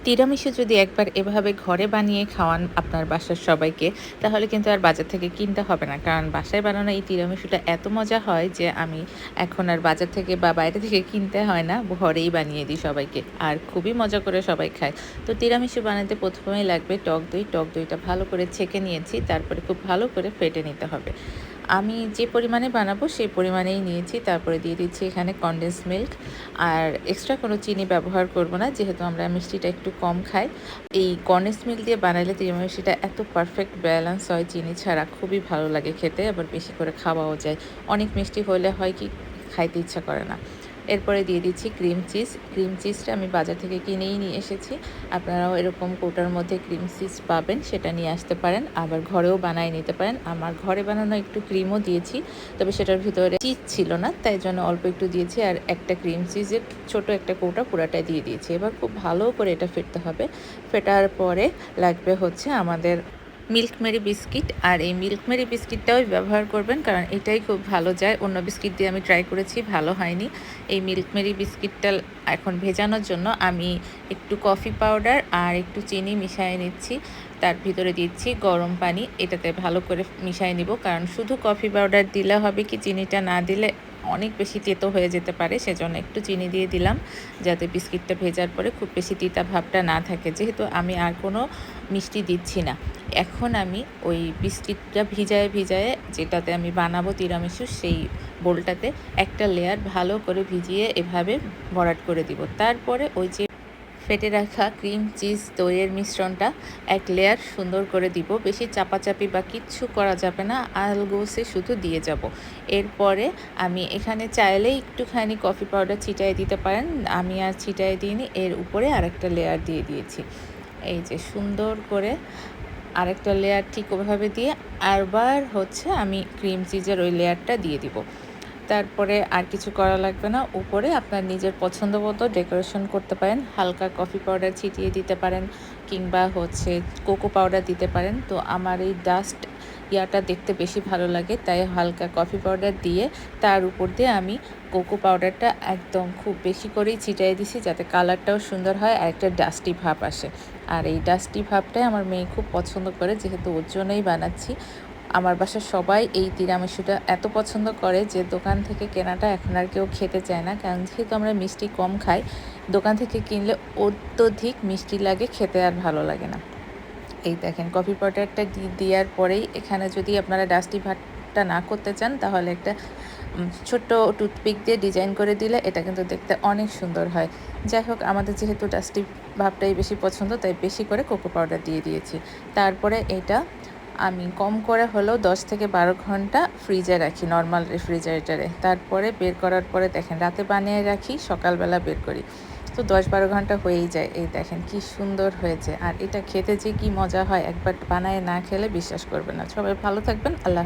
Tiramisu যদি একবার এভাবে ঘরে বানিয়ে খাওয়ান আপনার বাসার সবাইকে, তাহলে কিন্তু আর বাজার থেকে কিনতে হবে না। কারণ বাসায় বানানো এই তিরামিসুটা এত মজা হয় যে আমি এখন আর বাজার থেকে বা বাইরে থেকে কিনতে হয় না, ঘরেই বানিয়ে দিই সবাইকে। আর খুবই মজা করে সবাই খায়। তো তিরামিসু বানাতে প্রথমেই লাগবে টক দই। টক দইটা ভালো করে ছেঁকে নিয়েছি, তারপরে খুব ভালো করে ফেটে নিতে হবে। আমি যে পরিমাণে বানাবো সেই পরিমাণেই নিয়েছি। তারপরে দিয়ে দিচ্ছি এখানে কনডেন্স মিল্ক। আর এক্সট্রা কোনো চিনি ব্যবহার করব না, যেহেতু আমরা মিষ্টিটা একটু কম খাই। এই কনডেন্স মিল্ক দিয়ে বানাইলে তিরামিসুটা এত পারফেক্ট ব্যালেন্স হয় চিনি ছাড়া, খুবই ভালো লাগে খেতে, আবার বেশি করে খাওয়াও যায়। অনেক মিষ্টি হলে হয় কি খাইতে ইচ্ছা করে না। এরপরে দিয়ে দিচ্ছি ক্রিম চিজ। ক্রিম চিজটা আমি বাজার থেকে কিনেই নিয়ে এসেছি। আপনারাও এরকম কৌটার মধ্যে ক্রিম চিজ পাবেন, সেটা নিয়ে আসতে পারেন। আবার ঘরেও বানায় নিতে পারেন। আমার ঘরে বানানো একটু ক্রিমও দিয়েছি, তবে সেটার ভিতরে চিজ ছিল না, তাই জন্য অল্প একটু দিয়েছি। আর একটা ক্রিম চিজের ছোট একটা কৌটা পুরাটাই দিয়ে দিয়েছি। এবার খুব ভালো করে এটা ফেটতে হবে। ফেটার পরে লাগবে হচ্ছে আমাদের মিল্ক মেরি বিস্কিট। আর এই মিল্ক মেরি বিস্কিটটাও ব্যবহার করবেন, কারণ এটাই খুব ভালো যায়। অন্য বিস্কিট দিয়ে আমি ট্রাই করেছি, ভালো হয়নি। এই মিল্ক মেরি বিস্কিটটা এখন ভেজানোর জন্য আমি একটু কফি পাউডার আর একটু চিনি মিশিয়ে নিচ্ছি। তার ভিতরে দিচ্ছি গরম পানি, এটাতে ভালো করে মিশিয়ে নিব। কারণ শুধু কফি পাউডার দিলে হবে কি, চিনিটা না দিলে অনেক বেশি তেতো হয়ে যেতে পারে, সেজন্য একটু চিনি দিয়ে দিলাম, যাতে বিস্কিটটা ভেজার পরে খুব বেশি তিতা ভাবটা না থাকে। যেহেতু আমি আর কোনো মিষ্টি দিচ্ছি না, এখন আমি ওই বিস্কিটটা ভিজায়ে যেটাতে আমি বানাবো তিরামিসু, সেই বোলটাতে একটা লেয়ার ভালো করে ভিজিয়ে এভাবে ভরাট করে দিব। তারপরে ওই যে ফেটে রাখা ক্রিম চিজ দইয়ের মিশ্রণটা এক লেয়ার সুন্দর করে দিব। বেশি চাপাচাপি বা কিচ্ছু করা যাবে না, আলগোসে শুধু দিয়ে যাব। এরপরে আমি এখানে চাইলে একটুখানি কফি পাউডার ছিটাই দিতে পারেন, আমি আর ছিটাই দিইনি। এর উপরে আরেকটা লেয়ার দিয়ে দিয়েছি। এই যে সুন্দর করে আরেকটা লেয়ার ঠিক ওভাবে দিয়ে আবার হচ্ছে আমি ক্রিম চিজের ওই লেয়ারটা দিয়ে দিব। তারপরে আর কিছু করা লাগবে না। উপরে আপনার নিজের পছন্দ মতো ডেকোরেশন করতে পারেন, হালকা কফি পাউডার ছিটিয়ে দিতে পারেন, কিংবা হচ্ছে কোকো পাউডার দিতে পারেন। তো আমার এই ডাস্ট ইয়াটা দেখতে বেশি ভালো লাগে, তাই হালকা কফি পাউডার দিয়ে তার উপর দিয়ে আমি কোকো পাউডারটা একদম খুব বেশি করেই ছিটিয়ে দিছি, যাতে কালারটাও সুন্দর হয় আর একটা ডাস্টি ভাব আসে। আর এই ডাস্টি ভাবটাই আমার মেয়ে খুব পছন্দ করে, যেহেতু ওর জন্যই বানাচ্ছি। আমার বাসার সবাই এই তিরামিসুটা এত পছন্দ করে যে দোকান থেকে কেনাটা এখন আর কেউ খেতে চায় না, কারণ যেহেতু আমরা মিষ্টি কম খাই, দোকান থেকে কিনলে অত্যধিক মিষ্টি লাগে, খেতে আর ভালো লাগে না। এই দেখেন কফি পাউডারটা দেওয়ার পরেই এখানে যদি আপনারা ডাস্টি ভাতটা না করতে চান, তাহলে একটা ছোট্ট টুথপিক দিয়ে ডিজাইন করে দিলে এটা কিন্তু দেখতে অনেক সুন্দর হয়। যাই হোক, আমাদের যেহেতু ডাস্টি ভাবটাই বেশি পছন্দ, তাই বেশি করে কোকো পাউডার দিয়ে দিয়েছি। তারপরে এটা আমি কম করে হলেও 10 থেকে 12 ঘন্টা ফ্রিজে রাখি, নর্মাল রেফ্রিজারেটরে। তারপরে বের করার পরে দেখেন রাতে বানিয়ে রাখি, সকালবেলা বের করি। তো 10-12 ঘন্টা হয়েই যায়। এই দেখেন কি সুন্দর হয়েছে। আর এটা খেতে যে কি মজা হয়, একবার বানায় না খেলে বিশ্বাস করবেন না। সবাই ভালো থাকবেন। আল্লাহ হাফেজ।